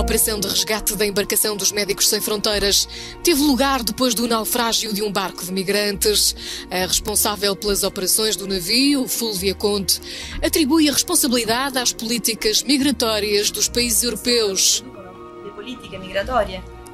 operação de resgate da embarcação dos Médicos Sem Fronteiras teve lugar depois do naufrágio de um barco de migrantes. A responsável pelas operações do navio, Fúlvia Conte, atribui a responsabilidade às políticas migratórias dos países europeus.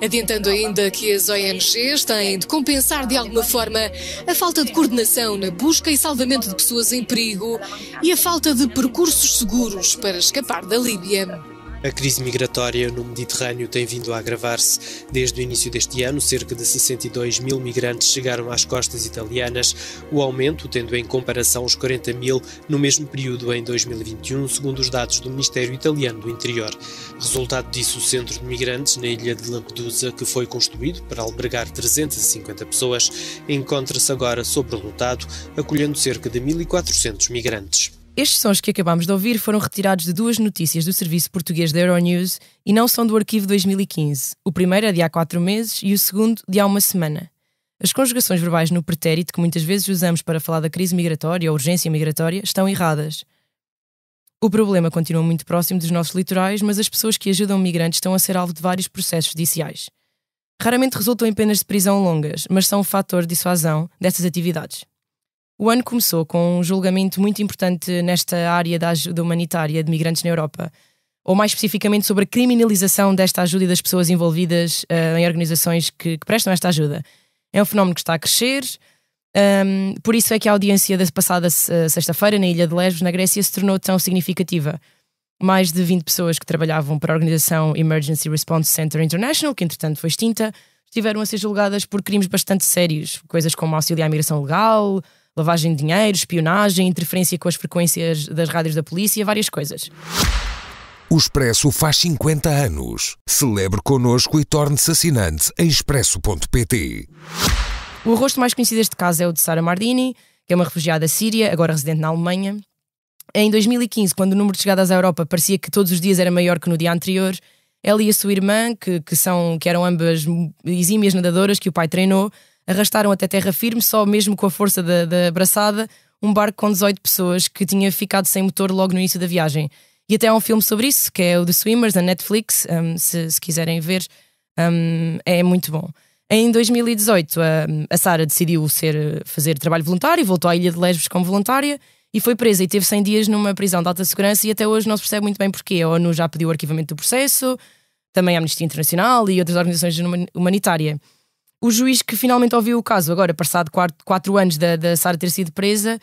Adiantando ainda que as ONGs têm de compensar de alguma forma a falta de coordenação na busca e salvamento de pessoas em perigo e a falta de percursos seguros para escapar da Líbia. A crise migratória no Mediterrâneo tem vindo a agravar-se. Desde o início deste ano, cerca de 62 mil migrantes chegaram às costas italianas, o aumento tendo em comparação os 40 mil no mesmo período em 2021, segundo os dados do Ministério Italiano do Interior. Resultado disso, o centro de migrantes na ilha de Lampedusa, que foi construído para albergar 350 pessoas, encontra-se agora sobrelotado, acolhendo cerca de 1.400 migrantes. Estes sons que acabámos de ouvir foram retirados de duas notícias do serviço português da Euronews e não são do arquivo 2015. O primeiro é de há 4 meses e o segundo de há 1 semana. As conjugações verbais no pretérito, que muitas vezes usamos para falar da crise migratória ou urgência migratória, estão erradas. O problema continua muito próximo dos nossos litorais, mas as pessoas que ajudam migrantes estão a ser alvo de vários processos judiciais. Raramente resultam em penas de prisão longas, mas são um fator de dissuasão dessas atividades. O ano começou com um julgamento muito importante nesta área da ajuda humanitária de migrantes na Europa, ou mais especificamente sobre a criminalização desta ajuda e das pessoas envolvidas em organizações que prestam esta ajuda. É um fenómeno que está a crescer, por isso é que a audiência da passada sexta-feira na ilha de Lesbos, na Grécia, se tornou tão significativa. Mais de 20 pessoas que trabalhavam para a organização Emergency Response Center International, que entretanto foi extinta, estiveram a ser julgadas por crimes bastante sérios, coisas como auxílio à migração legal, lavagem de dinheiro, espionagem, interferência com as frequências das rádios da polícia, várias coisas. O Expresso faz 50 anos. Celebre connosco e torne-se assinante em expresso.pt. O rosto mais conhecido deste caso é o de Sara Mardini, que é uma refugiada síria, agora residente na Alemanha. Em 2015, quando o número de chegadas à Europa parecia que todos os dias era maior que no dia anterior, ela e a sua irmã, que eram ambas exímias nadadoras que o pai treinou, arrastaram até terra firme, só mesmo com a força da braçada, um barco com 18 pessoas que tinha ficado sem motor logo no início da viagem. E até há um filme sobre isso, que é o The Swimmers, da Netflix, se quiserem ver, é muito bom. Em 2018, a Sara decidiu fazer trabalho voluntário e voltou à ilha de Lesbos como voluntária e foi presa e teve 100 dias numa prisão de alta segurança e até hoje não se percebe muito bem porquê. A ONU já pediu o arquivamento do processo, também a Amnistia Internacional e outras organizações humanitárias. O juiz que finalmente ouviu o caso, agora passado 4 anos da Sara ter sido presa,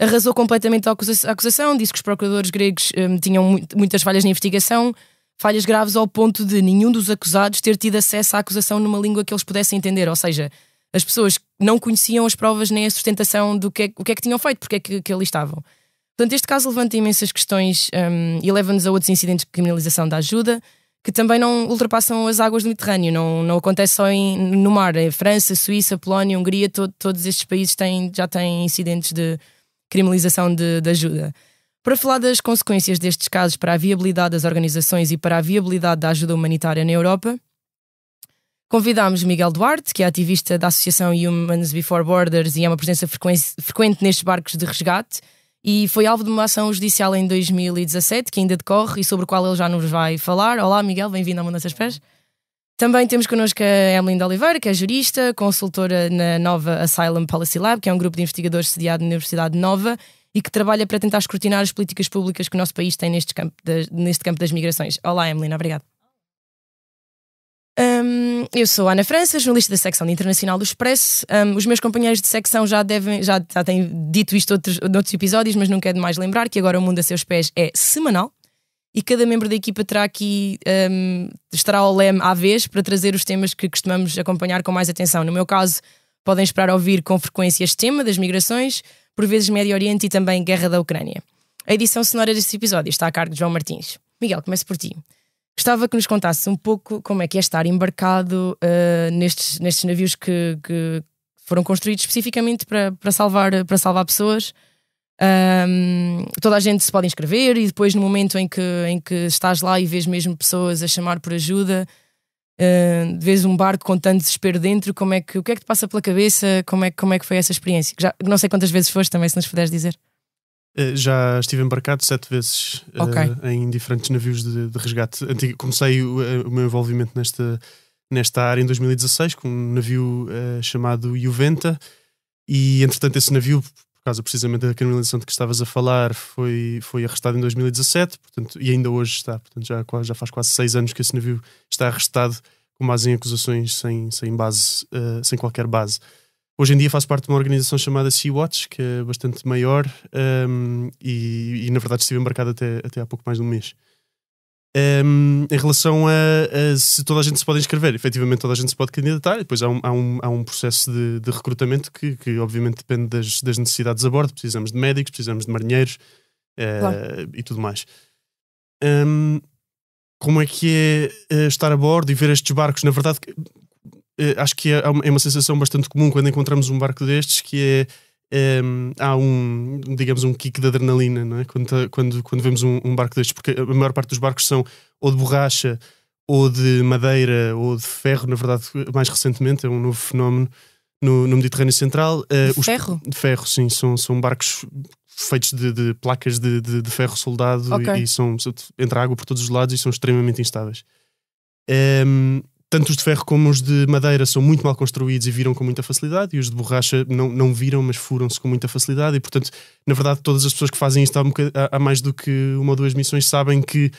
arrasou completamente a acusação, disse que os procuradores gregos tinham muitas falhas na investigação, falhas graves ao ponto de nenhum dos acusados ter tido acesso à acusação numa língua que eles pudessem entender, ou seja, as pessoas não conheciam as provas nem a sustentação do o que é que tinham feito, porque é que ali estavam. Portanto, este caso levanta imensas questões e leva-nos a outros incidentes de criminalização da ajuda, que também não ultrapassam as águas do Mediterrâneo, não acontece só no mar. Em França, Suíça, Polónia, Hungria, todos estes países já têm incidentes de criminalização de ajuda. Para falar das consequências destes casos para a viabilidade das organizações e para a viabilidade da ajuda humanitária na Europa, convidámos Miguel Duarte, que é ativista da Associação Humans Before Borders e é uma presença frequente nestes barcos de resgate, e foi alvo de uma ação judicial em 2017, que ainda decorre e sobre o qual ele já nos vai falar. Olá, Miguel, bem-vindo ao Mudanças Express. Também temos connosco a Emeline de Oliveira, que é jurista, consultora na Nova Asylum Policy Lab, que é um grupo de investigadores sediado na Universidade Nova e que trabalha para tentar escrutinar as políticas públicas que o nosso país tem neste campo das migrações. Olá, Emeline, obrigado. Eu sou a Ana França, jornalista da secção de Internacional do Expresso. Os meus companheiros de secção já têm dito isto noutros episódios, mas nunca é demais lembrar que agora o Mundo a Seus Pés é semanal e cada membro da equipa estará ao leme à vez para trazer os temas que costumamos acompanhar com mais atenção. No meu caso, podem esperar ouvir com frequência este tema das migrações, por vezes Médio Oriente e também Guerra da Ucrânia. A edição sonora deste episódio está a cargo de João Martins. Miguel, começo por ti. Gostava que nos contasses um pouco como é que é estar embarcado nestes navios que foram construídos especificamente para salvar pessoas. Toda a gente se pode inscrever e depois no momento em que estás lá e vês mesmo pessoas a chamar por ajuda, vês um barco com tanto desespero dentro, o que é que te passa pela cabeça? Como é que foi essa experiência? Já, não sei quantas vezes foste também, se nos puderes dizer. Já estive embarcado 7 vezes em diferentes navios de resgate. Comecei o meu envolvimento nesta área em 2016 com um navio chamado Juventa, e entretanto esse navio, por causa precisamente da criminalização de que estavas a falar, foi arrestado em 2017, portanto, e ainda hoje está. Portanto, já faz quase 6 anos que esse navio está arrestado com base em acusações sem base, sem qualquer base. Hoje em dia faço parte de uma organização chamada Sea-Watch, que é bastante maior, e na verdade estive embarcado até há pouco mais de um mês. Em relação a se toda a gente se pode inscrever, efetivamente toda a gente se pode candidatar, e depois há um processo de recrutamento que obviamente depende das necessidades a bordo. Precisamos de médicos, precisamos de marinheiros, claro, e tudo mais. Como é que é estar a bordo e ver estes barcos? Na verdade, acho que é uma sensação bastante comum quando encontramos um barco destes, que há digamos um kick de adrenalina, não é? Quando vemos um barco destes, porque a maior parte dos barcos são ou de borracha, ou de madeira, ou de ferro. Na verdade, mais recentemente é um novo fenómeno no Mediterrâneo Central. Ferro? De ferro, sim, são barcos feitos de placas de ferro soldado, e entra água por todos os lados e são extremamente instáveis. Tanto os de ferro como os de madeira são muito mal construídos e viram com muita facilidade, e os de borracha não viram, mas furam-se com muita facilidade. E portanto, na verdade, todas as pessoas que fazem isto há mais do que uma ou duas missões sabem que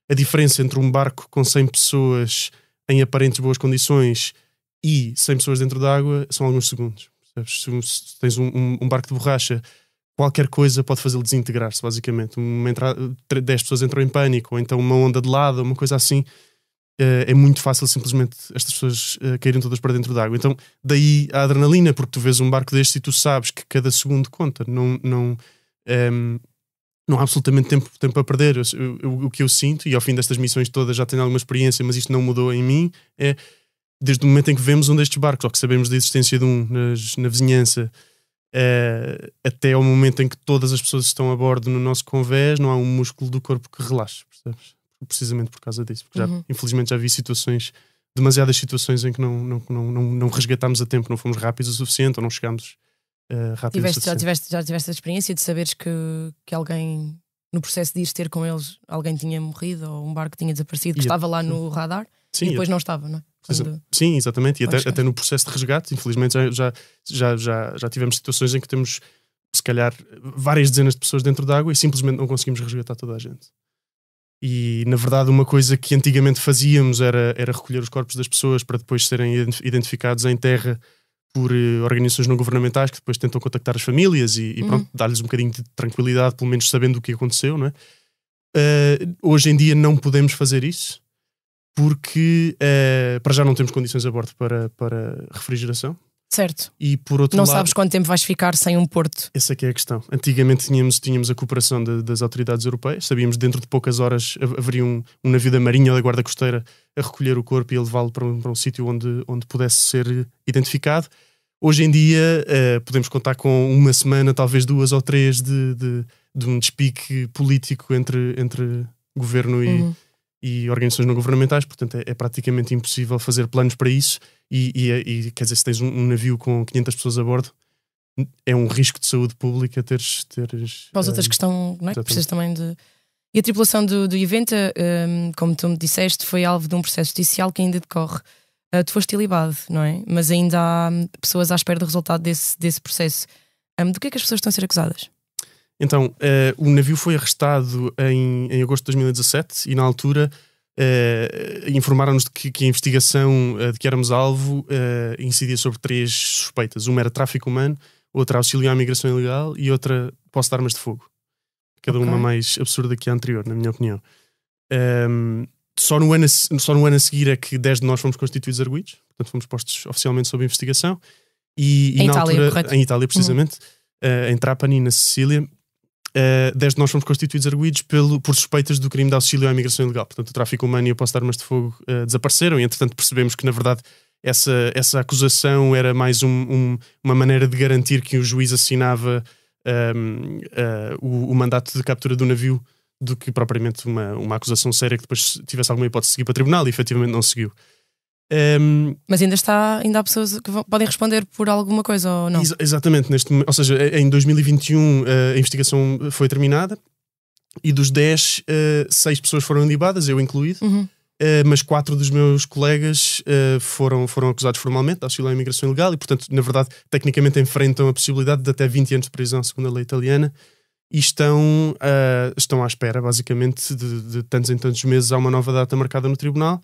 a diferença entre um barco com 100 pessoas em aparentes boas condições e 100 pessoas dentro da água são alguns segundos. Se tens um barco de borracha, qualquer coisa pode fazê-lo desintegrar-se, basicamente. 10 pessoas entram em pânico, ou então uma onda de lado, uma coisa assim. É muito fácil simplesmente estas pessoas caírem todas para dentro da água. Então daí a adrenalina, porque tu vês um barco deste e tu sabes que cada segundo conta. Não há absolutamente tempo a perder. O que eu sinto, e ao fim destas missões todas já tenho alguma experiência, mas isto não mudou em mim, é desde o momento em que vemos um destes barcos, ou que sabemos da existência de na vizinhança, até ao momento em que todas as pessoas estão a bordo no nosso convés, não há um músculo do corpo que relaxe, percebes? Precisamente por causa disso, porque infelizmente já vi demasiadas situações em que não resgatámos a tempo, não fomos rápidos o suficiente, ou não chegámos rápido o suficiente. Já tiveste a experiência de saberes que alguém, no processo de ir ter com eles, alguém tinha morrido, ou um barco tinha desaparecido, que estava lá no radar, e depois não estava, não é? Sim, exatamente, e até no processo de resgate, infelizmente já tivemos situações em que temos, se calhar, várias dezenas de pessoas dentro da água e simplesmente não conseguimos resgatar toda a gente. E na verdade uma coisa que antigamente fazíamos era recolher os corpos das pessoas para depois serem identificados em terra por organizações não governamentais que depois tentam contactar as famílias e pronto, dar-lhes um bocadinho de tranquilidade, pelo menos sabendo o que aconteceu, não é? Hoje em dia não podemos fazer isso porque para já não temos condições a bordo para refrigeração. Certo. E por outro não lado, sabes quanto tempo vais ficar sem um porto. Essa é que é a questão. Antigamente tínhamos a cooperação das autoridades europeias. Sabíamos que dentro de poucas horas haveria um navio da Marinha ou da Guarda Costeira a recolher o corpo e a levá-lo para um sítio onde pudesse ser identificado. Hoje em dia podemos contar com uma semana, talvez 2 ou 3 de um despique político entre governo e organizações não governamentais. Portanto é praticamente impossível fazer planos para isso. E quer dizer, se tens um navio com 500 pessoas a bordo, é um risco de saúde pública teres para as outras que estão, não é? Que precisas também de... E a tripulação do Juventa, como tu me disseste, foi alvo de um processo judicial que ainda decorre. Tu foste ilibado, não é? Mas ainda há pessoas à espera do resultado desse processo. Do que é que as pessoas estão a ser acusadas? Então, o navio foi arrestado em agosto de 2017 e na altura informaram-nos de que a investigação de que éramos alvo incidia sobre 3 suspeitas. Uma era tráfico humano, outra auxílio à migração ilegal e outra posse de armas de fogo. Cada uma mais absurda que a anterior, na minha opinião. Só no ano a seguir é que 10 de nós fomos constituídos arguidos, portanto fomos postos oficialmente sob investigação. E em na Itália, altura, correto? Em Itália, precisamente, em Trapani, na Sicília. 10 de nós fomos constituídos arguidos por suspeitas do crime de auxílio à migração ilegal. Portanto, o tráfico humano e a posse de armas de fogo desapareceram e, entretanto, percebemos que, na verdade, essa acusação era mais uma maneira de garantir que o juiz assinava o mandato de captura do navio do que propriamente uma acusação séria que depois tivesse alguma hipótese de seguir para tribunal, e efetivamente não seguiu. Mas ainda há pessoas que podem responder por alguma coisa ou não? Exatamente, ou seja, em 2021 a investigação foi terminada e dos 10, 6 pessoas foram ilibadas, eu incluído, mas 4 dos meus colegas foram acusados formalmente de auxílio à imigração ilegal e, portanto, na verdade, tecnicamente enfrentam a possibilidade de até 20 anos de prisão, segundo a lei italiana, e estão à espera, basicamente, de tantos em tantos meses. Há uma nova data marcada no tribunal.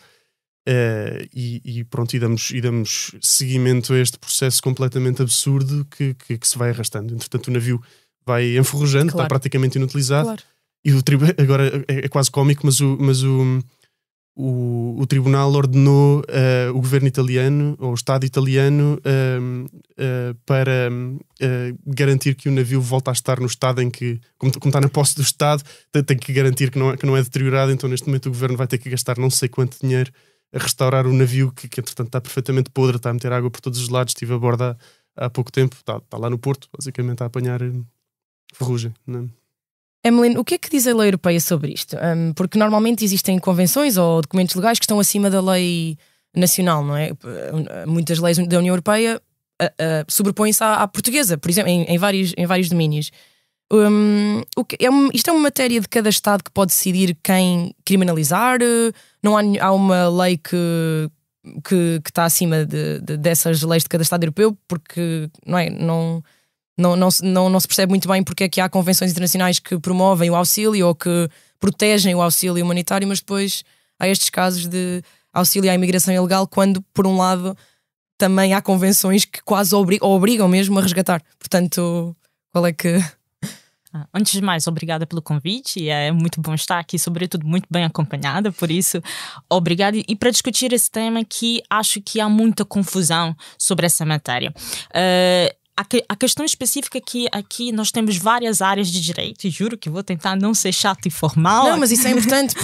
E pronto, e damos seguimento a este processo completamente absurdo que se vai arrastando. Entretanto, o navio vai enferrujando, está praticamente inutilizado. Claro. E agora é quase cómico, mas o tribunal ordenou o governo italiano, ou o Estado italiano, para garantir que o navio volta a estar no estado em que, como está na posse do Estado, tem que garantir que não é deteriorado. Então, neste momento, o governo vai ter que gastar não sei quanto dinheiro a restaurar o navio que entretanto está perfeitamente podre, está a meter água por todos os lados. Estive a bordo há pouco tempo, está lá no Porto, basicamente a apanhar ferrugem. Não? Emeline, o que é que diz a lei europeia sobre isto? Porque normalmente existem convenções ou documentos legais que estão acima da lei nacional, não é? Muitas leis da União Europeia sobrepõem-se à portuguesa, por exemplo, em vários domínios. Isto é uma matéria de cada Estado que pode decidir quem criminalizar? Não há uma lei que está acima dessas leis de cada Estado europeu? Porque não se percebe muito bem porque é que há convenções internacionais que promovem o auxílio ou que protegem o auxílio humanitário, mas depois há estes casos de auxílio à imigração ilegal, quando, por um lado, também há convenções que quase obrigam mesmo a resgatar. Portanto, qual é que... Antes de mais, obrigada pelo convite. É muito bom estar aqui, sobretudo muito bem acompanhada, por isso, obrigada. E para discutir esse tema que acho que há muita confusão sobre essa matéria. A questão específica é que aqui nós temos várias áreas de direito, e juro que vou tentar não ser chato e formal. Não, mas isso é importante,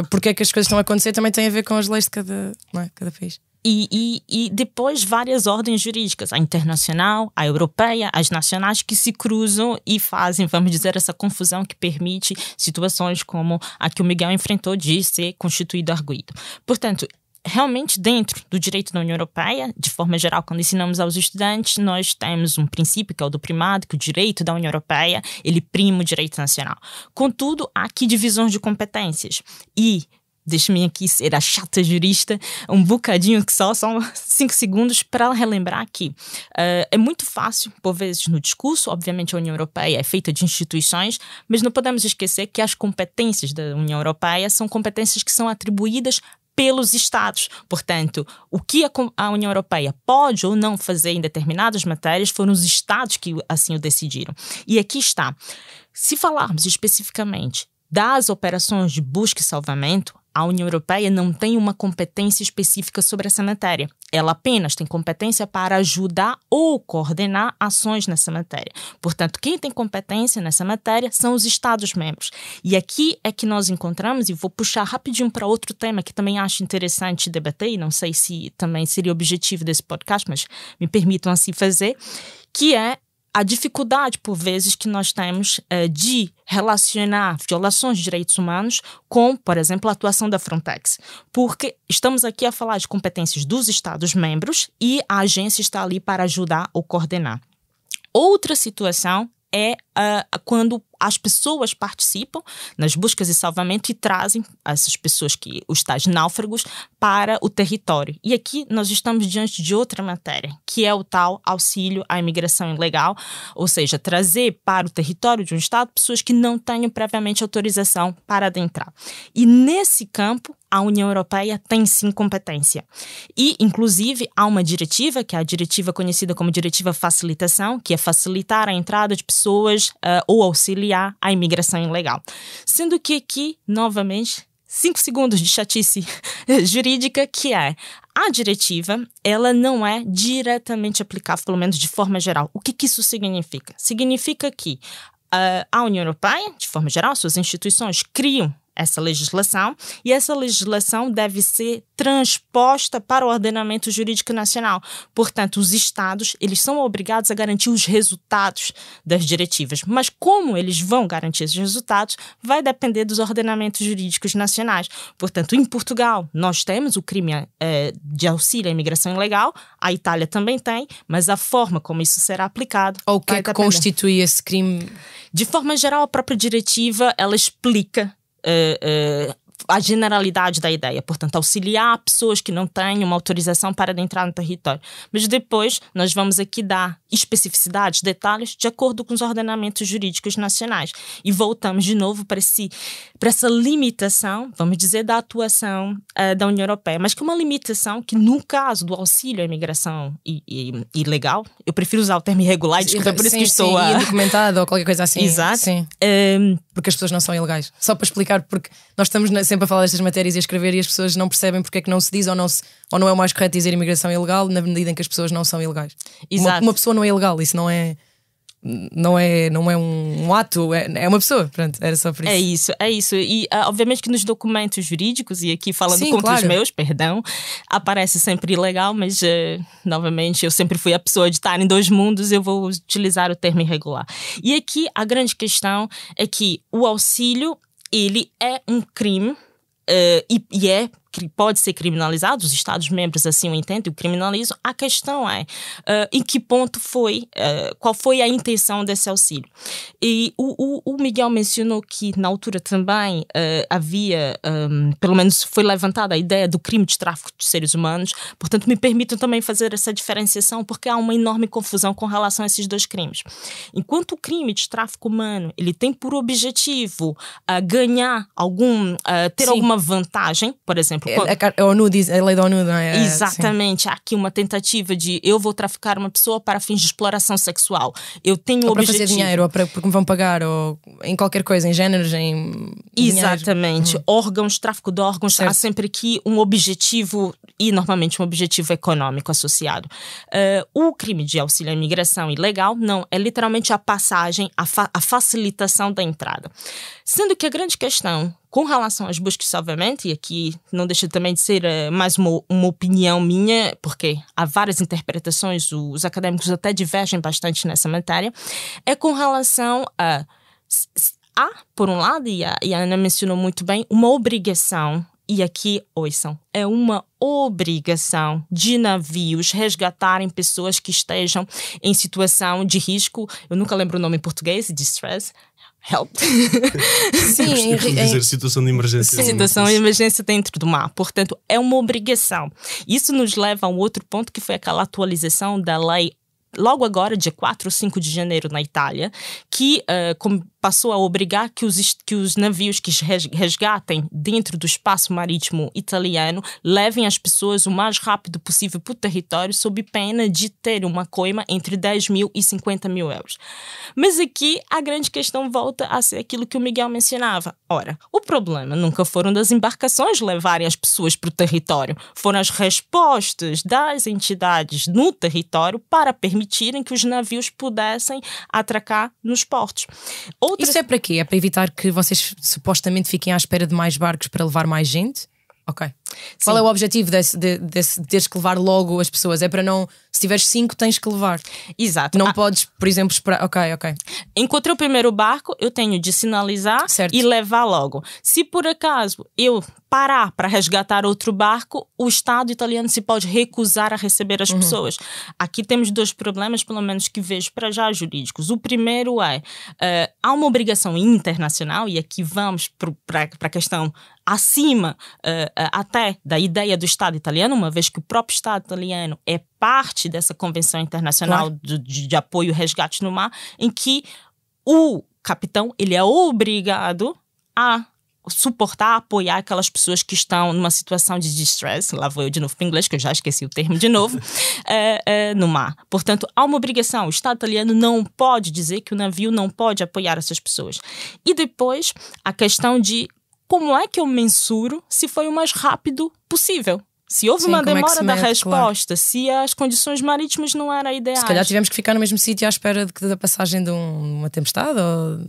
porque é que as coisas estão a acontecer também tem a ver com as leis de cada país. E depois várias ordens jurídicas, a internacional, a europeia, as nacionais, que se cruzam e fazem, vamos dizer, essa confusão que permite situações como a que o Miguel enfrentou de ser constituído arguido. Portanto, realmente, dentro do direito da União Europeia, de forma geral, quando ensinamos aos estudantes, nós temos um princípio que é o do primado, que o direito da União Europeia, ele prima o direito nacional. Contudo, há aqui divisões de competências e... deixe-me aqui ser a chata jurista um bocadinho, que são 5 segundos para relembrar que é muito fácil, por vezes, no discurso. Obviamente, a União Europeia é feita de instituições, mas não podemos esquecer que as competências da União Europeia são competências que são atribuídas pelos Estados. Portanto, o que a União Europeia pode ou não fazer em determinadas matérias foram os Estados que assim o decidiram. E aqui está. Se falarmos especificamente das operações de busca e salvamento, a União Europeia não tem uma competência específica sobre essa matéria. Ela apenas tem competência para ajudar ou coordenar ações nessa matéria. Portanto, quem tem competência nessa matéria são os Estados-membros. E aqui é que nós encontramos, e vou puxar rapidinho para outro tema que também acho interessante debater, e não sei se também seria o objetivo desse podcast, mas me permitam assim fazer, que é a dificuldade, por vezes, que nós temos de relacionar violações de direitos humanos com, por exemplo, a atuação da Frontex. Porque estamos aqui a falar de competências dos Estados-membros e a agência está ali para ajudar ou coordenar. Outra situação é quando as pessoas participam nas buscas e salvamento e trazem essas pessoas, os tais náufragos, para o território. E aqui nós estamos diante de outra matéria, que é o tal auxílio à imigração ilegal, ou seja, trazer para o território de um Estado pessoas que não tenham previamente autorização para adentrar. E nesse campo, a União Europeia tem sim competência. E, inclusive, há uma diretiva, que é a diretiva conhecida como Diretiva Facilitação, que é facilitar a entrada de pessoas ou auxiliar a imigração ilegal. Sendo que aqui, novamente, 5 segundos de chatice jurídica, que é a diretiva, ela não é diretamente aplicável, pelo menos de forma geral. O que isso significa? Significa que a União Europeia, de forma geral, suas instituições criam essa legislação, e essa legislação deve ser transposta para o ordenamento jurídico nacional. Portanto, os estados, eles são obrigados a garantir os resultados das diretivas, mas como eles vão garantir esses resultados vai depender dos ordenamentos jurídicos nacionais. Portanto, em Portugal, nós temos o crime de auxílio à imigração ilegal, a Itália também tem, mas a forma como isso será aplicado... Ou o que é que constitui esse crime? De forma geral, a própria diretiva, ela explica a generalidade da ideia, portanto, auxiliar pessoas que não têm uma autorização para adentrar no território. Mas depois nós vamos aqui dar especificidades, detalhes, de acordo com os ordenamentos jurídicos nacionais. E voltamos de novo para essa limitação, vamos dizer, da atuação da União Europeia, mas que é uma limitação que, no caso do auxílio à imigração ilegal, eu prefiro usar o termo irregular, desculpa, por isso que estou indocumentado ou qualquer coisa assim. Exato. Sim. Porque as pessoas não são ilegais. Só para explicar, porque nós estamos sempre a falar destas matérias e a escrever e as pessoas não percebem porque é que não se diz ou não é o mais correto dizer imigração ilegal na medida em que as pessoas não são ilegais. Exato. Uma pessoa não é ilegal, isso não é um ato, é uma pessoa. Pronto, era só por isso. É isso. E obviamente que nos documentos jurídicos, e aqui falando contra os meus, perdão, aparece sempre ilegal, mas novamente eu sempre fui a pessoa de estar em dois mundos, eu vou utilizar o termo irregular. E aqui a grande questão é que o auxílio, ele é um crime pode ser criminalizado, os Estados-membros assim o entendem, o criminalizam. A questão é em que ponto qual foi a intenção desse auxílio. E o Miguel mencionou que na altura também havia, pelo menos foi levantada a ideia do crime de tráfico de seres humanos, portanto me permitam também fazer essa diferenciação porque há uma enorme confusão com relação a esses dois crimes. Enquanto o crime de tráfico humano, ele tem por objetivo ganhar ter alguma vantagem, por exemplo, a ONU diz, a lei da ONU, não é? Exatamente. Há aqui uma tentativa de eu vou traficar uma pessoa para fins de exploração sexual. Eu tenho o objetivo... para fazer dinheiro, ou porque me vão pagar, ou em qualquer coisa, em géneros, em exatamente. Órgãos, tráfico de órgãos, certo. Há sempre aqui um objetivo, e normalmente um objetivo econômico associado. O crime de auxílio à imigração ilegal, não, é literalmente a passagem, a facilitação da entrada. Sendo que a grande questão com relação às buscas, obviamente, e aqui não deixa também de ser mais uma opinião minha, porque há várias interpretações, os académicos até divergem bastante nessa matéria, é com relação a por um lado, e a Ana mencionou muito bem, uma obrigação, e aqui, ouçam, é uma obrigação de navios resgatarem pessoas que estejam em situação de risco, eu nunca lembro o nome em português, distress, help. Sim, dizer situação de emergência. Situação de emergência dentro do mar. Portanto, é uma obrigação. Isso nos leva a um outro ponto, que foi aquela atualização da lei logo agora, dia 4 ou 5 de janeiro, na Itália, que passou a obrigar que os navios que resgatem dentro do espaço marítimo italiano levem as pessoas o mais rápido possível para o território, sob pena de ter uma coima entre 10 mil e 50 mil euros. Mas aqui a grande questão volta a ser aquilo que o Miguel mencionava. Ora, o problema nunca foram das embarcações levarem as pessoas para o território, foram as respostas das entidades no território para permitirem que os navios pudessem atracar nos portos. Isso é para quê? É para evitar que vocês supostamente fiquem à espera de mais barcos para levar mais gente? Ok. Sim. Qual é o objetivo de teres que levar logo as pessoas? É para não... Se tiveres 5, tens que levar. Exato. Não podes, por exemplo, esperar... Ok. Encontrei o primeiro barco, eu tenho de sinalizar, certo, e levar logo. Se por acaso eu parar para resgatar outro barco, o Estado italiano se pode recusar a receber as pessoas. Aqui temos dois problemas, pelo menos que vejo para já jurídicos. O primeiro há uma obrigação internacional, e aqui vamos para a questão acima até da ideia do Estado italiano, uma vez que o próprio Estado italiano é parte dessa Convenção Internacional, claro, de apoio ao resgate no mar, em que o capitão ele é obrigado a suportar, apoiar aquelas pessoas que estão numa situação de distress, lá vou eu de novo para o inglês, que eu já esqueci o termo de novo, no mar. Portanto, há uma obrigação. O Estado italiano não pode dizer que o navio não pode apoiar essas pessoas. E depois, a questão de como é que eu mensuro se foi o mais rápido possível. Se houve uma demora da resposta, claro, se as condições marítimas não eram ideais. Se calhar tivemos que ficar no mesmo sítio à espera da passagem de uma tempestade ou...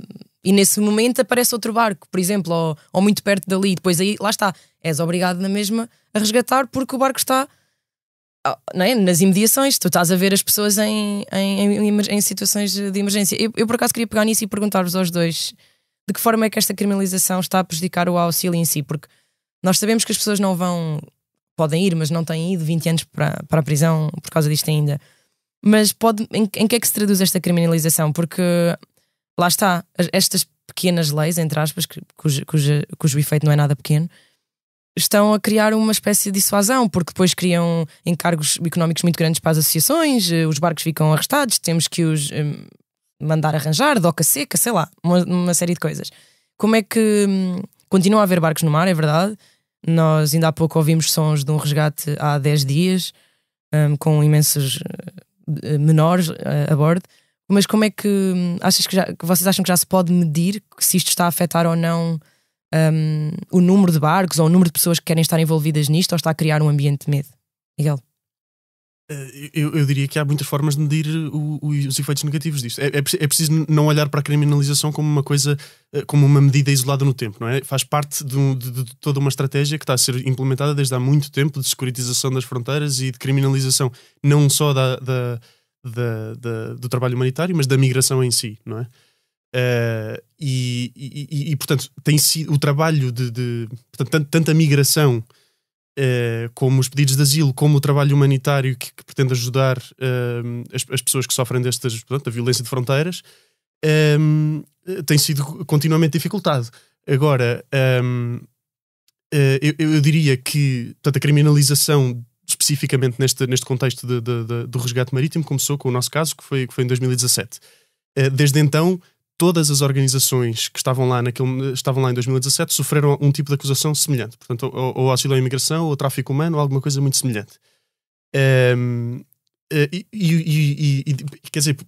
E nesse momento aparece outro barco, por exemplo, ou muito perto dali, depois aí, lá está, és obrigado na mesma a resgatar porque o barco está, não é, nas imediações, tu estás a ver as pessoas em situações de emergência. Eu por acaso queria pegar nisso e perguntar-vos aos dois de que forma é que esta criminalização está a prejudicar o auxílio em si, porque nós sabemos que as pessoas não podem ir, mas não têm ido 20 anos para a prisão por causa disto ainda. Mas em que é que se traduz esta criminalização? Porque lá está, estas pequenas leis, entre aspas, cujo efeito não é nada pequeno, estão a criar uma espécie de dissuasão, porque depois criam encargos económicos muito grandes para as associações, os barcos ficam arrestados, temos que os mandar arranjar, doca seca, sei lá, uma série de coisas. Como é que continua a haver barcos no mar, é verdade. Nós ainda há pouco ouvimos sons de um resgate há 10 dias, com imensos menores a bordo. Mas como é que vocês acham que já se pode medir se isto está a afetar ou não o número de barcos ou o número de pessoas que querem estar envolvidas nisto, ou está a criar um ambiente de medo? Miguel? Eu diria que há muitas formas de medir os efeitos negativos disto. É preciso não olhar para a criminalização como uma coisa, como uma medida isolada no tempo, não é? Faz parte de toda uma estratégia que está a ser implementada desde há muito tempo, de securitização das fronteiras e de criminalização não só do trabalho humanitário, mas da migração em si, não é? Portanto, tem sido o trabalho portanto, tanto a migração como os pedidos de asilo, como o trabalho humanitário que pretende ajudar as pessoas que sofrem portanto, a violência de fronteiras, tem sido continuamente dificultado. Agora, eu diria que, portanto, a criminalização especificamente neste contexto do resgate marítimo começou com o nosso caso, que foi em 2017. Desde então, todas as organizações que estavam lá em 2017 sofreram um tipo de acusação semelhante. Portanto, ou auxílio à imigração, ou tráfico humano, ou alguma coisa muito semelhante. Quer dizer,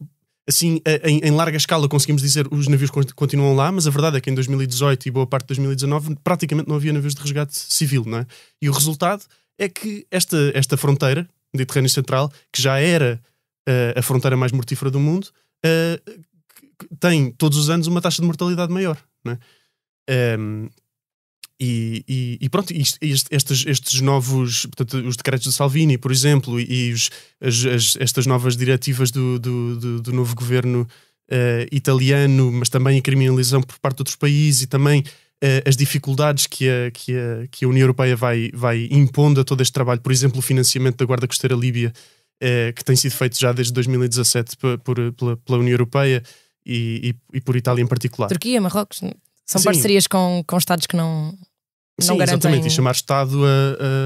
assim, em larga escala conseguimos dizer que os navios continuam lá, mas a verdade é que em 2018 e boa parte de 2019 praticamente não havia navios de resgate civil, não é? E o resultado é que esta fronteira, Mediterrâneo Central, que já era a fronteira mais mortífera do mundo, tem todos os anos uma taxa de mortalidade maior, não é? E pronto, estes novos, portanto, os decretos de Salvini, por exemplo, e estas novas diretivas do novo governo italiano, mas também a criminalização por parte de outros países e também as dificuldades que a União Europeia vai impondo a todo este trabalho, por exemplo, o financiamento da Guarda Costeira Líbia, que tem sido feito já desde 2017 pela União Europeia e por Itália em particular. Turquia, Marrocos, são parcerias com Estados que não garantem... Exatamente, e chamar Estado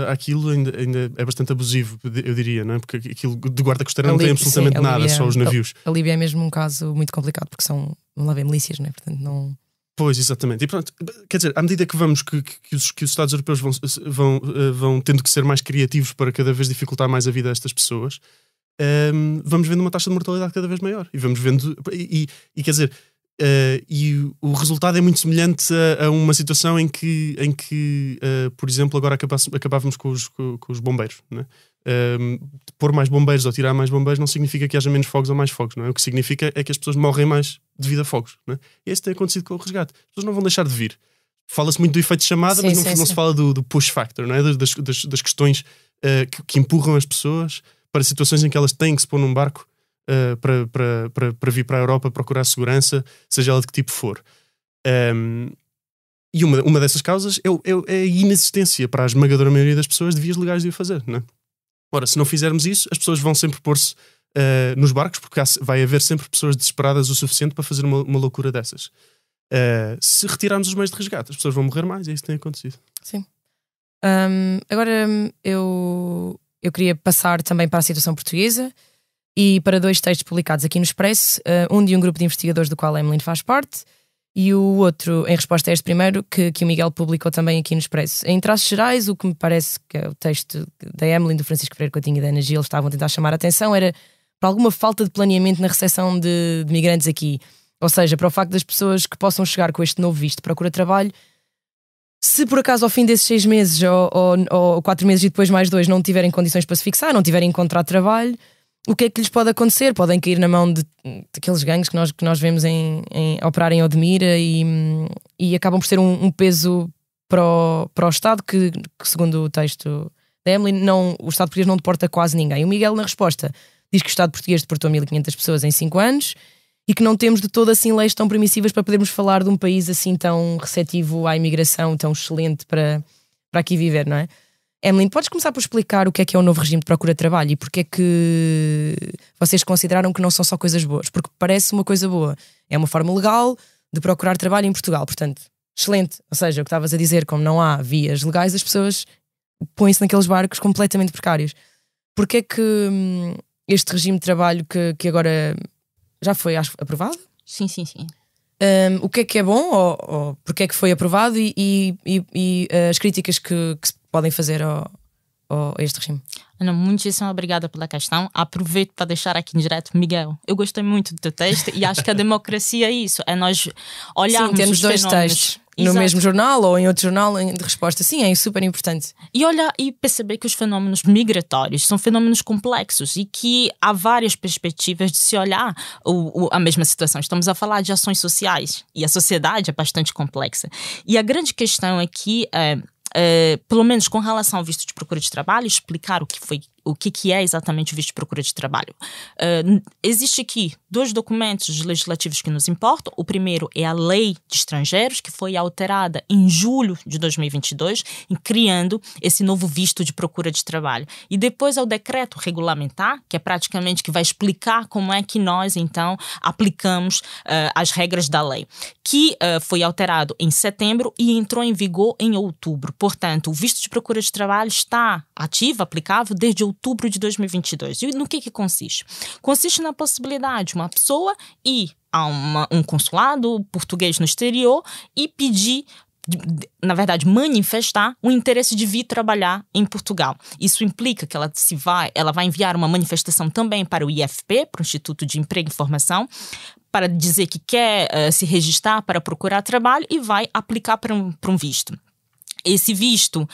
àquilo ainda é bastante abusivo, eu diria, não é? Porque aquilo de Guarda Costeira não tem absolutamente nada, só os navios. A Líbia é mesmo um caso muito complicado, porque vão lá ver milícias, não é? Portanto, não... Pois, exatamente. E pronto, quer dizer, à medida que vamos que os Estados europeus vão tendo que ser mais criativos para cada vez dificultar mais a vida a estas pessoas, vamos vendo uma taxa de mortalidade cada vez maior. E vamos vendo. E quer dizer, e o resultado é muito semelhante a uma situação em que por exemplo, agora acabávamos com os bombeiros, não é? Pôr mais bombeiros ou tirar mais bombeiros não significa que haja menos fogos ou mais fogos, não é? O que significa é que as pessoas morrem mais devido a fogos, não é? E isso tem acontecido com o resgate. As pessoas não vão deixar de vir. Fala-se muito do efeito de chamada, mas não se fala do push factor, não é? Das questões que empurram as pessoas para situações em que elas têm que se pôr num barco para vir para a Europa procurar segurança, seja ela de que tipo for. E uma dessas causas é a inexistência para a esmagadora maioria das pessoas de vias legais de o fazer, não é? Ora, se não fizermos isso, as pessoas vão sempre pôr-se nos barcos, porque vai haver sempre pessoas desesperadas o suficiente para fazer uma loucura dessas. Se retirarmos os meios de resgate, as pessoas vão morrer mais, e isso tem acontecido. Sim. Agora eu queria passar também para a situação portuguesa e para 2 textos publicados aqui no Expresso, um de um grupo de investigadores do qual a Emmeline faz parte e o outro em resposta a este primeiro que o Miguel publicou também aqui no Expresso. Em traços gerais, o que me parece que é o texto da Emmeline, do Francisco Pereira Coutinho e da Ana Gil estavam a tentar chamar a atenção era para alguma falta de planeamento na recepção de migrantes aqui. Ou seja, para o facto das pessoas que possam chegar com este novo visto de procura de trabalho, se por acaso ao fim desses 6 meses ou 4 meses e depois mais 2 não tiverem condições para se fixar, não tiverem encontrado trabalho, o que é que lhes pode acontecer? Podem cair na mão daqueles gangues que nós vemos em operar em Odmira e acabam por ser um peso para o Estado que, segundo o texto da Emily, o Estado português não deporta quase ninguém. O Miguel, na resposta, diz que o Estado português deportou 1.500 pessoas em 5 anos e que não temos de todo assim leis tão permissivas para podermos falar de um país assim tão receptivo à imigração, tão excelente para aqui viver, não é? Emily, podes começar por explicar o que é o novo regime de procura de trabalho e porque é que vocês consideraram que não são só coisas boas? Porque parece uma coisa boa. É uma forma legal de procurar trabalho em Portugal, portanto, excelente. Ou seja, o que estavas a dizer, como não há vias legais, as pessoas põem-se naqueles barcos completamente precários. Porque é que este regime de trabalho que agora já foi aprovado? Sim. O que é bom ou porque é que foi aprovado e as críticas que se podem fazer a este regime? Ana, muitíssimo obrigada pela questão. Aproveito para deixar aqui em direto, Miguel, eu gostei muito do teu texto e acho que a democracia é isso, é nós olharmos temos os dois fenómenos. textos no Exato. mesmo jornal ou em outro jornal de resposta. Sim, é super importante. E olhar e perceber que os fenómenos migratórios são fenómenos complexos e que há várias perspectivas de se olhar a mesma situação. Estamos a falar de ações sociais e a sociedade é bastante complexa. E a grande questão aqui é, pelo menos com relação ao visto de procura de trabalho, explicar o que é exatamente o visto de procura de trabalho. Existe aqui 2 documentos legislativos que nos importam. O primeiro é a Lei de Estrangeiros, que foi alterada em julho de 2022, criando esse novo visto de procura de trabalho. E depois é o decreto regulamentar, que é praticamente que vai explicar como é que nós, então, aplicamos as regras da lei, que foi alterado em setembro e entrou em vigor em outubro. Portanto, o visto de procura de trabalho está ativo, aplicável, desde outubro de 2022. E no que consiste? Consiste na possibilidade de uma pessoa ir a um consulado português no exterior e pedir, na verdade, manifestar o interesse de vir trabalhar em Portugal. Isso implica que ela vai enviar uma manifestação também para o IFP, para o Instituto de Emprego e Formação, para dizer que quer se registrar para procurar trabalho e vai aplicar para um visto. Esse visto,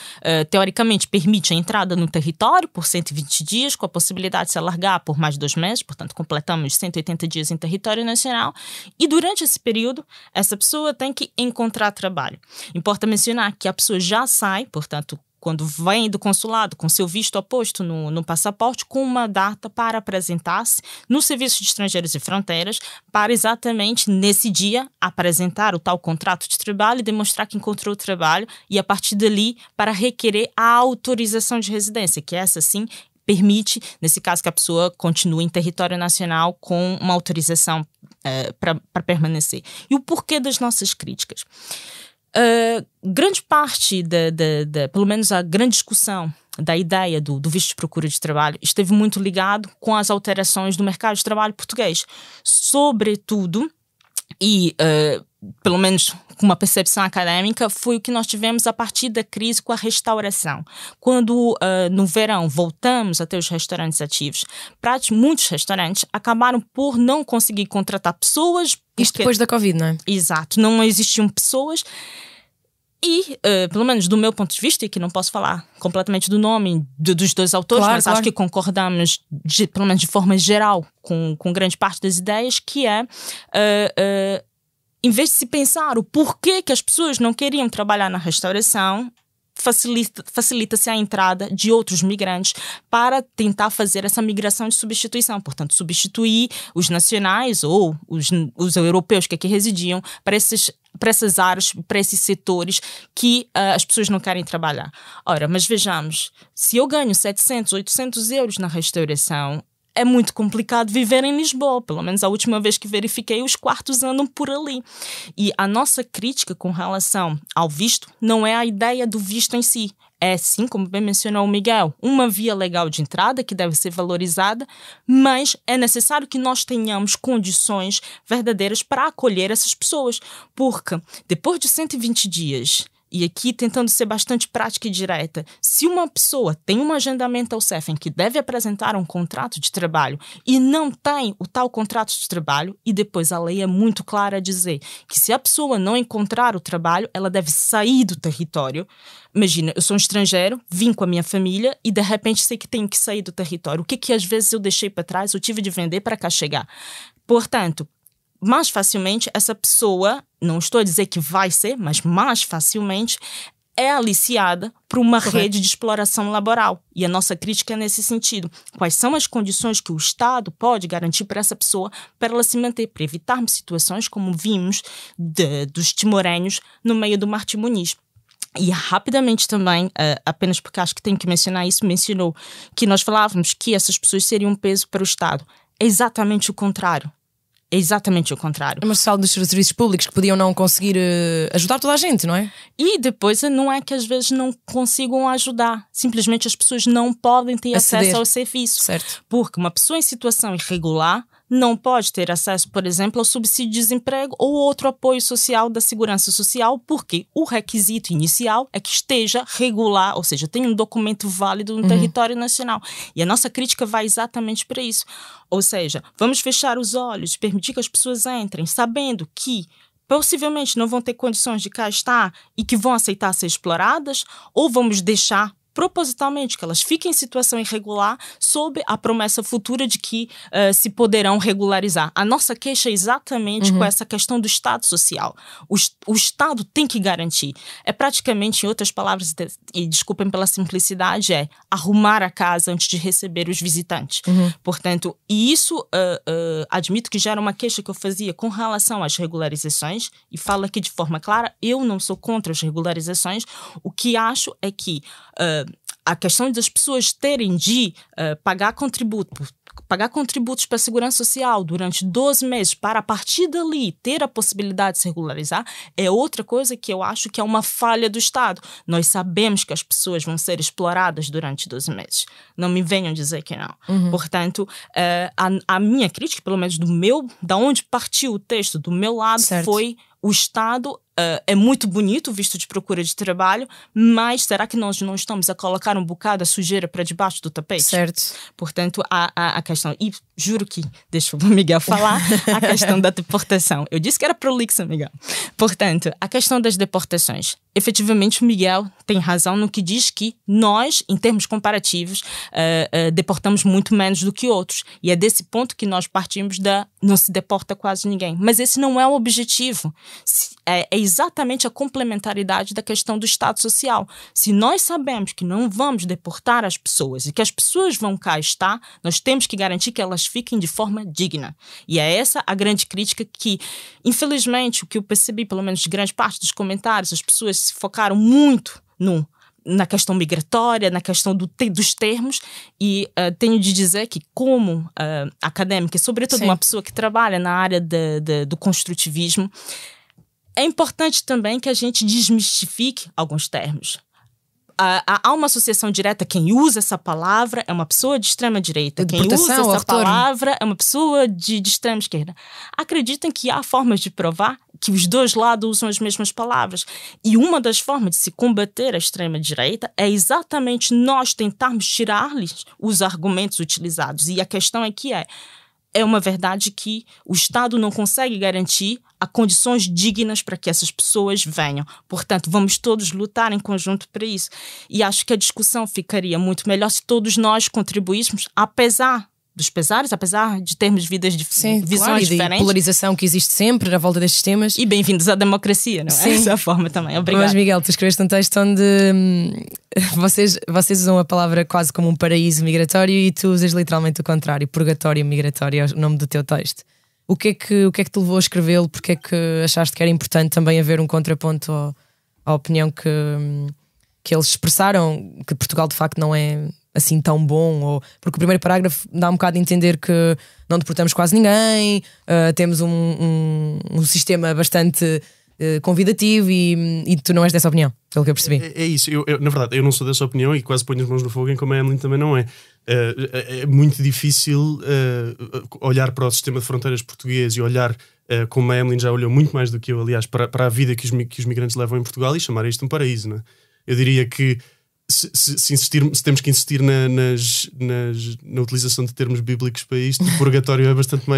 teoricamente, permite a entrada no território por 120 dias, com a possibilidade de se alargar por mais de 2 meses, portanto, completamos 180 dias em território nacional. E durante esse período, essa pessoa tem que encontrar trabalho. Importa mencionar que a pessoa já sai, portanto, quando vem do consulado com seu visto aposto no passaporte, com uma data para apresentar-se no Serviço de Estrangeiros e Fronteiras, para exatamente nesse dia apresentar o tal contrato de trabalho e demonstrar que encontrou trabalho e a partir dali para requerer a autorização de residência, que essa sim permite, nesse caso, que a pessoa continue em território nacional com uma autorização para permanecer. E o porquê das nossas críticas? Grande parte, pelo menos a grande discussão da ideia do visto de procura de trabalho esteve muito ligado com as alterações do mercado de trabalho português. Sobretudo, e pelo menos com uma percepção acadêmica, foi o que nós tivemos a partir da crise com a restauração. Quando no verão voltamos a ter os restaurantes ativos, muitos restaurantes acabaram por não conseguir contratar pessoas. Isto depois da Covid, não é? Exato, não existiam pessoas. E, pelo menos do meu ponto de vista, e que não posso falar completamente do nome dos 2 autores, claro, mas acho que concordamos, pelo menos de forma geral, com grande parte das ideias, que é, em vez de se pensar o porquê que as pessoas não queriam trabalhar na restauração, facilita-se a entrada de outros migrantes para tentar fazer essa migração de substituição. Portanto, substituir os nacionais ou os europeus que aqui residiam para essas áreas, para esses setores que as pessoas não querem trabalhar. Ora, mas vejamos, se eu ganho 700, 800 euros na restauração, é muito complicado viver em Lisboa. Pelo menos a última vez que verifiquei, os quartos andam por ali. E a nossa crítica com relação ao visto não é a ideia do visto em si. É, sim, como bem mencionou o Miguel, uma via legal de entrada que deve ser valorizada, mas é necessário que nós tenhamos condições verdadeiras para acolher essas pessoas. Porque depois de 120 dias e aqui tentando ser bastante prática e direta, se uma pessoa tem um agendamento ao CEF em que deve apresentar um contrato de trabalho e não tem o tal contrato de trabalho, e depois a lei é muito clara a dizer que se a pessoa não encontrar o trabalho, ela deve sair do território. Imagina, eu sou um estrangeiro, vim com a minha família e de repente sei que tenho que sair do território. O que às vezes eu deixei para trás, eu tive de vender para cá chegar. Portanto, mais facilmente essa pessoa, não estou a dizer que vai ser, mas mais facilmente é aliciada por uma rede de exploração laboral. E a nossa crítica é nesse sentido. Quais são as condições que o Estado pode garantir para essa pessoa para ela se manter, para evitarmos situações como vimos dos timorenhos no meio do Martim Muniz. E rapidamente também, apenas porque acho que tenho que mencionar isso, mencionou que nós falávamos que essas pessoas seriam um peso para o Estado. É exatamente o contrário. É exatamente o contrário. Mas fala dos serviços públicos que podiam não conseguir ajudar toda a gente, não é? E depois não é que às vezes não consigam ajudar. Simplesmente as pessoas não podem ter acesso ao serviço. Certo. Porque uma pessoa em situação irregular não pode ter acesso, por exemplo, ao subsídio de desemprego ou outro apoio social da Segurança Social, porque o requisito inicial é que esteja regular, ou seja, tenha um documento válido no território nacional. E a nossa crítica vai exatamente para isso. Ou seja, vamos fechar os olhos, permitir que as pessoas entrem, sabendo que possivelmente não vão ter condições de cá estar e que vão aceitar ser exploradas, ou vamos deixar propositalmente que elas fiquem em situação irregular sob a promessa futura de que se poderão regularizar. A nossa queixa é exatamente com essa questão do Estado social. O Estado tem que garantir. É praticamente, em outras palavras, e desculpem pela simplicidade, é arrumar a casa antes de receber os visitantes. Portanto, e isso admito que já era uma queixa que eu fazia com relação às regularizações, e falo aqui de forma clara, eu não sou contra as regularizações. O que acho é que a questão das pessoas terem de pagar contributos para a Segurança Social durante 12 meses para, a partir dali, ter a possibilidade de se regularizar, é outra coisa que eu acho que é uma falha do Estado. Nós sabemos que as pessoas vão ser exploradas durante 12 meses. Não me venham dizer que não. Portanto, a minha crítica, pelo menos da onde partiu o texto, do meu lado, certo, foi o Estado. É muito bonito o visto de procura de trabalho, mas será que nós não estamos a colocar um bocado a sujeira para debaixo do tapete? Certo. Portanto, a questão, e juro que, deixa o Miguel falar, a questão da deportação. Eu disse que era prolixa, Miguel. Portanto, a questão das deportações. Efetivamente, o Miguel tem razão no que diz que nós, em termos comparativos, deportamos muito menos do que outros. E é desse ponto que nós partimos não se deporta quase ninguém. Mas esse não é o objetivo. É exatamente a complementaridade da questão do Estado Social. Se nós sabemos que não vamos deportar as pessoas e que as pessoas vão cá estar, nós temos que garantir que elas fiquem de forma digna. E é essa a grande crítica que, infelizmente, o que eu percebi, pelo menos de grande parte dos comentários, as pessoas se focaram muito na questão migratória, na questão dos termos, e tenho de dizer que, como académica, sobretudo uma pessoa que trabalha na área do construtivismo, é importante também que a gente desmistifique alguns termos. Há uma associação direta, quem usa essa palavra é uma pessoa de extrema-direita. Quem usa essa palavra é uma pessoa de extrema-esquerda. Acreditem que há formas de provar que os dois lados usam as mesmas palavras. E uma das formas de se combater a extrema-direita é exatamente nós tentarmos tirar-lhes os argumentos utilizados. E a questão aqui é uma verdade que o Estado não consegue garantir a condições dignas para que essas pessoas venham. Portanto, vamos todos lutar em conjunto para isso. E acho que a discussão ficaria muito melhor se todos nós contribuíssemos, apesar dos pesares, apesar de termos visões claro, diferentes. E polarização que existe sempre na volta destes temas. E bem-vindos à democracia, não é? Dessa forma também. Obrigada. Mas, Miguel, tu escreveste um texto onde vocês usam a palavra quase como um paraíso migratório e tu usas literalmente o contrário, purgatório migratório, é o nome do teu texto. O que é que te levou a escrevê-lo? Porque é que achaste que era importante também haver um contraponto à opinião que eles expressaram, que Portugal de facto não é assim tão bom? Porque o primeiro parágrafo dá um bocado de entender que não deportamos quase ninguém, temos um sistema bastante convidativo e tu não és dessa opinião, pelo que eu percebi. É isso, na verdade eu não sou dessa opinião e quase ponho as mãos no fogo em como a Emily também não é. É muito difícil olhar para o sistema de fronteiras português e olhar como a Emily já olhou muito mais do que eu, aliás, para a vida que os migrantes levam em Portugal, e chamar isto um paraíso, não é? Eu diria que se temos que insistir na utilização de termos bíblicos para isto, o purgatório é bastante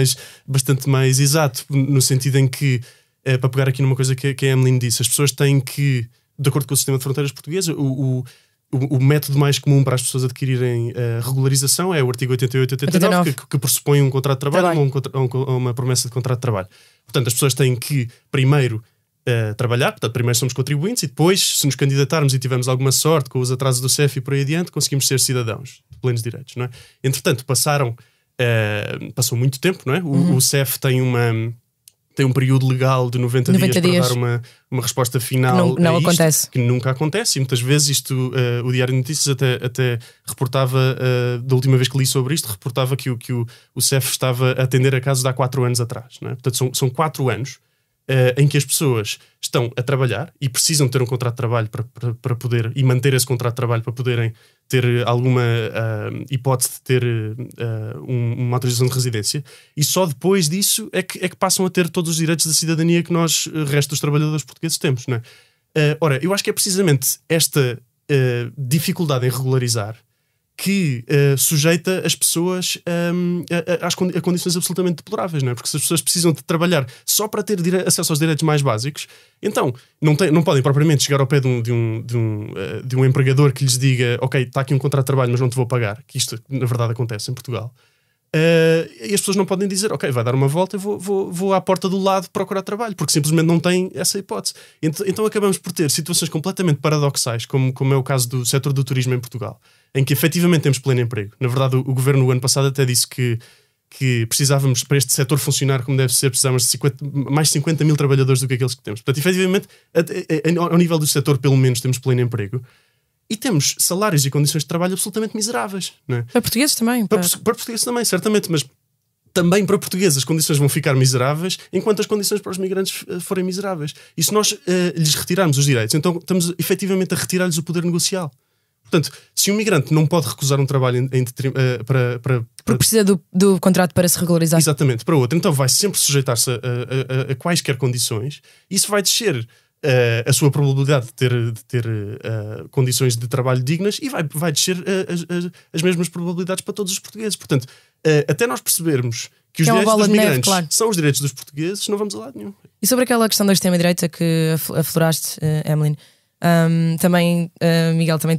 mais exato, no sentido em que, para pegar aqui numa coisa que a Emily disse, as pessoas têm que, de acordo com o sistema de fronteiras português, o método mais comum para as pessoas adquirirem regularização é o artigo 88-89, que pressupõe um contrato de trabalho ou uma promessa de contrato de trabalho. Portanto, as pessoas têm que, primeiro, trabalhar, portanto, primeiro somos contribuintes e depois, se nos candidatarmos e tivermos alguma sorte com os atrasos do CEF e por aí adiante, conseguimos ser cidadãos de plenos direitos, não é? Entretanto, passou muito tempo, não é? O CEF tem um período legal de 90 dias para dar uma resposta final não acontece. Que nunca acontece, e muitas vezes isto, o Diário de Notícias até reportava, da última vez que li sobre isto, reportava que o CEF estava a atender a casos de há 4 anos atrás, não é? Portanto, são 4 anos em que as pessoas estão a trabalhar e precisam ter um contrato de trabalho para poder, e manter esse contrato de trabalho para poderem ter alguma hipótese de ter uma autorização de residência, e só depois disso é que passam a ter todos os direitos da cidadania que nós, o resto dos trabalhadores portugueses, temos, não é? Ora, eu acho que é precisamente esta dificuldade em regularizar que sujeita as pessoas a condições absolutamente deploráveis, não é? Porque se as pessoas precisam de trabalhar só para ter acesso aos direitos mais básicos, então não podem propriamente chegar ao pé de um empregador que lhes diga: ok, está aqui um contrato de trabalho, mas não te vou pagar, que isto na verdade acontece em Portugal. E as pessoas não podem dizer: ok, vai dar uma volta, eu vou à porta do lado procurar trabalho, porque simplesmente não têm essa hipótese. Então acabamos por ter situações completamente paradoxais, como é o caso do setor do turismo em Portugal, em que efetivamente temos pleno emprego. Na verdade, o governo no ano passado até disse que precisávamos, para este setor funcionar como deve ser, precisávamos de mais 50 mil trabalhadores do que aqueles que temos. Portanto, efetivamente, ao nível do setor, pelo menos, temos pleno emprego. E temos salários e condições de trabalho absolutamente miseráveis, não é? Para portugueses também. Para portugueses também, certamente, mas também para portugueses as condições vão ficar miseráveis, enquanto as condições para os migrantes forem miseráveis. E se nós lhes retirarmos os direitos, então estamos efetivamente a retirar-lhes o poder negocial. Portanto, se um migrante não pode recusar um trabalho porque precisa do contrato para se regularizar. Exatamente, para outro, então vai sempre sujeitar-se a quaisquer condições, e isso vai descer a sua probabilidade de ter condições de trabalho dignas, e vai descer as mesmas probabilidades para todos os portugueses. Portanto, até nós percebermos que os direitos dos migrantes são os direitos dos portugueses, não vamos a lado nenhum. E sobre aquela questão da extrema-direita que afloraste, Emily, também, Miguel, também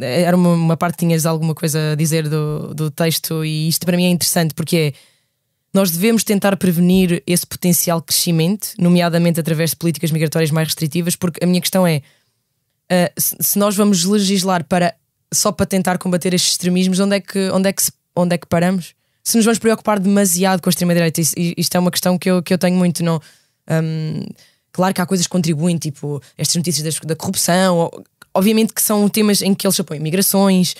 era uma parte que tinhas alguma coisa a dizer do texto, e isto para mim é interessante porque nós devemos tentar prevenir esse potencial crescimento, nomeadamente através de políticas migratórias mais restritivas, porque a minha questão é, se nós vamos legislar só para tentar combater estes extremismos, onde é que paramos? Se nos vamos preocupar demasiado com a extrema-direita, isto é uma questão que eu tenho muito. Não, claro que há coisas que contribuem, tipo estas notícias da corrupção, obviamente que são temas em que eles apoiam migrações,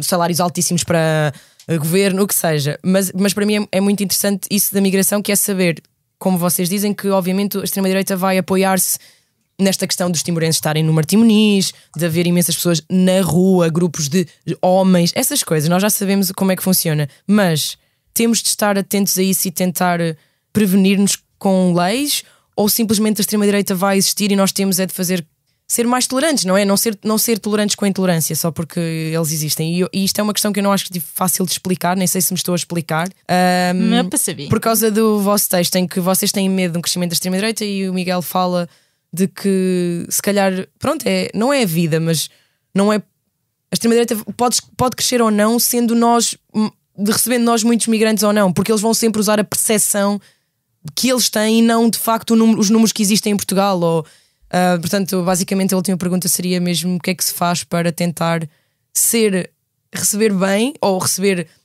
salários altíssimos para governo, o que seja, mas para mim é muito interessante isso da migração, que é saber, como vocês dizem, que obviamente a extrema-direita vai apoiar-se nesta questão dos timorenses estarem no Martim Moniz, de haver imensas pessoas na rua, grupos de homens, essas coisas, nós já sabemos como é que funciona, mas temos de estar atentos a isso e tentar prevenir-nos com leis, ou simplesmente a extrema-direita vai existir e nós temos de ser mais tolerantes, não é? Não ser tolerantes com a intolerância só porque eles existem. E isto é uma questão que eu não acho fácil de explicar, nem sei se me estou a explicar. Não percebi. Por causa do vosso texto, em que vocês têm medo de um crescimento da extrema-direita, e o Miguel fala de que, se calhar, pronto, não é a vida, mas não é. A extrema-direita pode crescer ou não, recebendo nós muitos migrantes ou não, porque eles vão sempre usar a percepção que eles têm e não de facto os números que existem em Portugal. Portanto, basicamente a última pergunta seria mesmo: o que é que se faz para tentar receber bem, ou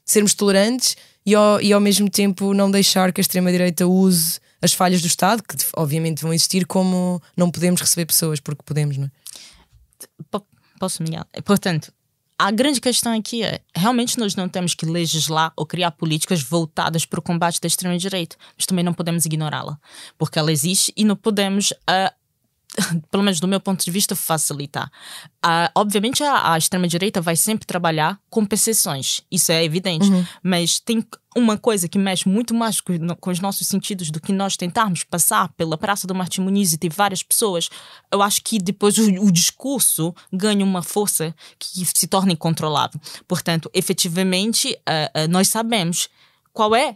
sermos tolerantes e ao mesmo tempo não deixar que a extrema-direita use as falhas do Estado, que obviamente vão existir, como não podemos receber pessoas porque podemos, não é? Posso, Miguel? Portanto, a grande questão aqui é: realmente nós não temos que legislar ou criar políticas voltadas para o combate da extrema-direita, mas também não podemos ignorá-la, porque ela existe e não podemos pelo menos do meu ponto de vista, facilitar. Obviamente a extrema-direita vai sempre trabalhar com percepções, isso é evidente, mas tem uma coisa que mexe muito mais com os nossos sentidos do que nós tentarmos passar pela Praça do Martim Muniz e ter várias pessoas. Eu acho que depois o discurso ganha uma força que se torna incontrolável. Portanto, efetivamente, nós sabemos qual é,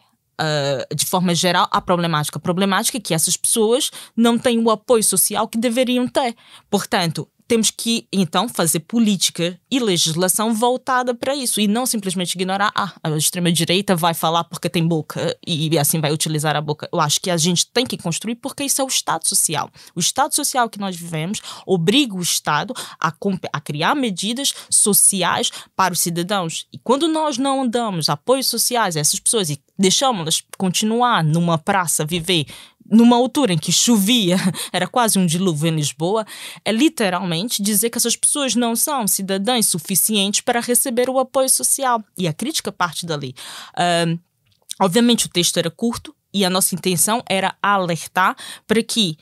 de forma geral, a problemática. A problemática é que essas pessoas não têm o apoio social que deveriam ter. Portanto, temos que, então, fazer política e legislação voltada para isso e não simplesmente ignorar, a extrema-direita vai falar porque tem boca e assim vai utilizar a boca. Eu acho que a gente tem que construir porque isso é o Estado Social. O Estado Social que nós vivemos obriga o Estado a criar medidas sociais para os cidadãos. E quando nós não damos apoios sociais a essas pessoas e deixamos-las continuar numa praça, viver numa altura em que chovia, era quase um dilúvio em Lisboa, é literalmente dizer que essas pessoas não são cidadãs suficientes para receber o apoio social. E a crítica parte dali. Obviamente o texto era curto e a nossa intenção era alertar para que,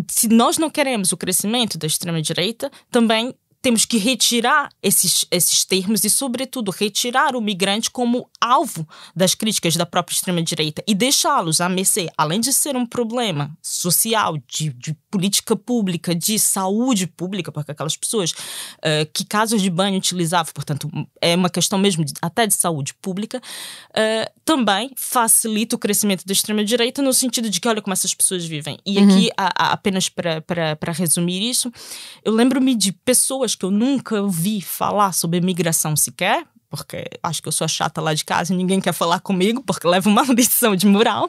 se nós não queremos o crescimento da extrema-direita, também temos que retirar esses termos e, sobretudo, retirar o migrante como alvo das críticas da própria extrema-direita e deixá-los à mercê, além de ser um problema social, de política pública, de saúde pública, porque aquelas pessoas que casas de banho utilizavam, portanto, é uma questão mesmo até de saúde pública, também facilita o crescimento da extrema-direita no sentido de que olha como essas pessoas vivem. E aqui, apenas para resumir isso, eu lembro-me de pessoas que eu nunca ouvi falar sobre migração sequer, porque acho que eu sou a chata lá de casa e ninguém quer falar comigo, porque levo uma lição de moral,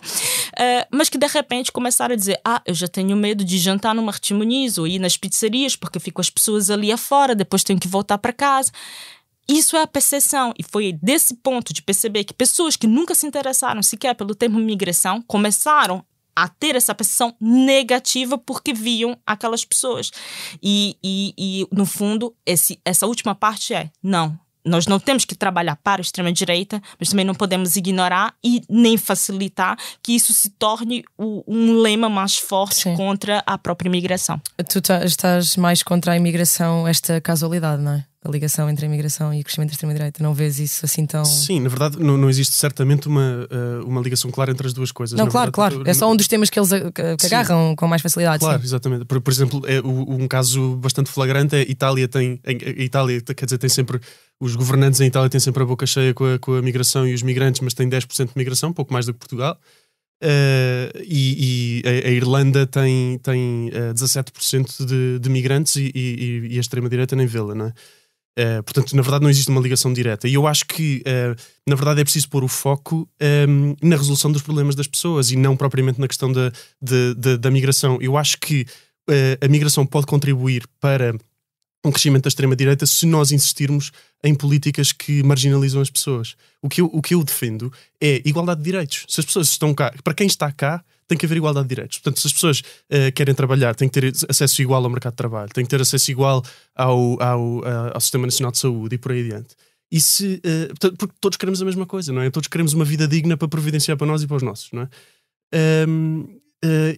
mas que de repente começaram a dizer, eu já tenho medo de jantar no Martim Muniz ou ir nas pizzarias, porque fico as pessoas ali afora, depois tenho que voltar para casa. Isso é a percepção, e foi desse ponto de perceber que pessoas que nunca se interessaram sequer pelo termo migração começaram a ter essa percepção negativa porque viam aquelas pessoas. E no fundo, essa última parte não. Nós não temos que trabalhar para a extrema-direita, mas também não podemos ignorar e nem facilitar que isso se torne um lema mais forte contra a própria imigração. Tu estás mais contra a imigração, esta casualidade, não é? A ligação entre a imigração e o crescimento da extrema-direita. Não vês isso assim tão... Sim, na verdade não existe certamente uma ligação clara entre as duas coisas. Não, claro. É só um dos temas que eles que agarram com mais facilidade. Claro, exatamente. Por exemplo, um caso bastante flagrante é a Itália tem sempre... Os governantes em Itália têm sempre a boca cheia com a migração e os migrantes, mas têm 10% de migração, pouco mais do que Portugal. E a Irlanda tem 17% de migrantes e a extrema-direita nem vê-la, não é? Portanto, na verdade não existe uma ligação direta. E eu acho que, na verdade, é preciso pôr o foco na resolução dos problemas das pessoas e não propriamente na questão da migração. Eu acho que a migração pode contribuir para um crescimento da extrema-direita se nós insistirmos em políticas que marginalizam as pessoas. O que eu defendo é igualdade de direitos. Se as pessoas estão cá, para quem está cá, tem que haver igualdade de direitos. Portanto, se as pessoas querem trabalhar, têm que ter acesso igual ao mercado de trabalho, têm que ter acesso igual ao Sistema Nacional de Saúde e por aí adiante. Porque todos queremos a mesma coisa, não é? Todos queremos uma vida digna para providenciar para nós e para os nossos, não é?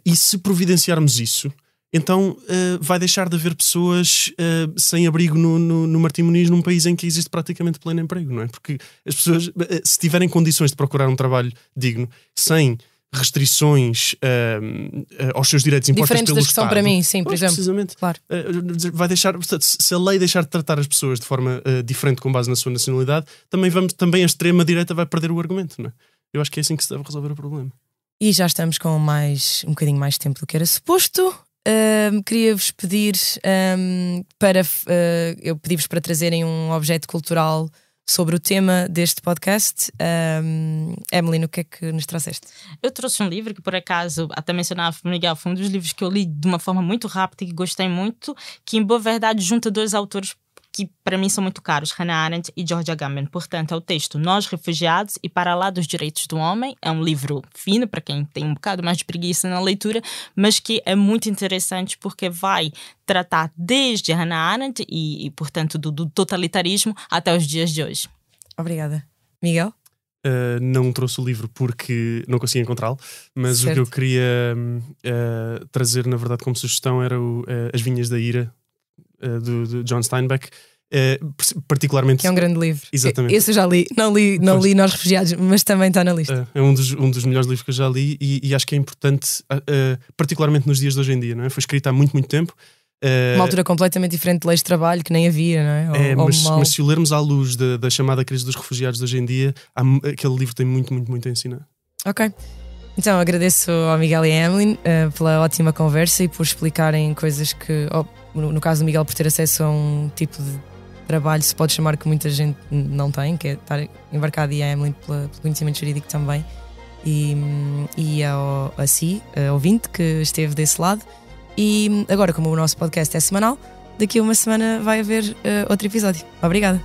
E se providenciarmos isso, então vai deixar de haver pessoas sem abrigo no Martim Muniz, num país em que existe praticamente pleno emprego, não é? Porque as pessoas, se tiverem condições de procurar um trabalho digno, sem restrições aos seus direitos impostos diferentes pelo das que Estado, são para mim, sim, por exemplo. Precisamente. Claro. Vai deixar, se a lei deixar de tratar as pessoas de forma diferente com base na sua nacionalidade, também a extrema-direita vai perder o argumento, não é? Eu acho que é assim que se deve resolver o problema. E já estamos com um bocadinho mais tempo do que era suposto. Queria-vos pedir eu pedi-vos para trazerem um objeto cultural sobre o tema deste podcast. Emily, o que é que nos trouxeste? Eu trouxe um livro que, por acaso, até mencionava, Miguel, foi um dos livros que eu li de uma forma muito rápida e que gostei muito, que em boa verdade junta dois autores que para mim são muito caros, Hannah Arendt e George Agamben. Portanto, é o texto Nós, Refugiados e Para Lá dos Direitos do Homem. É um livro fino, para quem tem um bocado mais de preguiça na leitura, mas que é muito interessante porque vai tratar desde Hannah Arendt e portanto, do totalitarismo até os dias de hoje. Obrigada. Miguel? não trouxe o livro porque não conseguia encontrá-lo, mas certo. O que eu queria trazer, na verdade, como sugestão era As Vinhas da Ira, de John Steinbeck. Particularmente... Que é um grande livro. Exatamente. Esse eu já li. Não li Nós Refugiados, mas também está na lista. É um dos melhores livros que eu já li e acho que é importante, particularmente nos dias de hoje em dia, não é? Foi escrito há muito, muito tempo. Uma altura completamente diferente de leis de trabalho que nem havia, não é? Mas se o lermos à luz da chamada crise dos refugiados de hoje em dia, aquele livro tem muito, muito, muito a ensinar. Ok. Então agradeço ao Miguel e à Emeline pela ótima conversa e por explicarem coisas que, no caso do Miguel, por ter acesso a um tipo de trabalho, se pode chamar, que muita gente não tem, que é estar embarcado, e a Emeline pelo conhecimento jurídico também, e ao ouvinte que esteve desse lado. E agora, como o nosso podcast é semanal, daqui a uma semana vai haver outro episódio. Obrigada.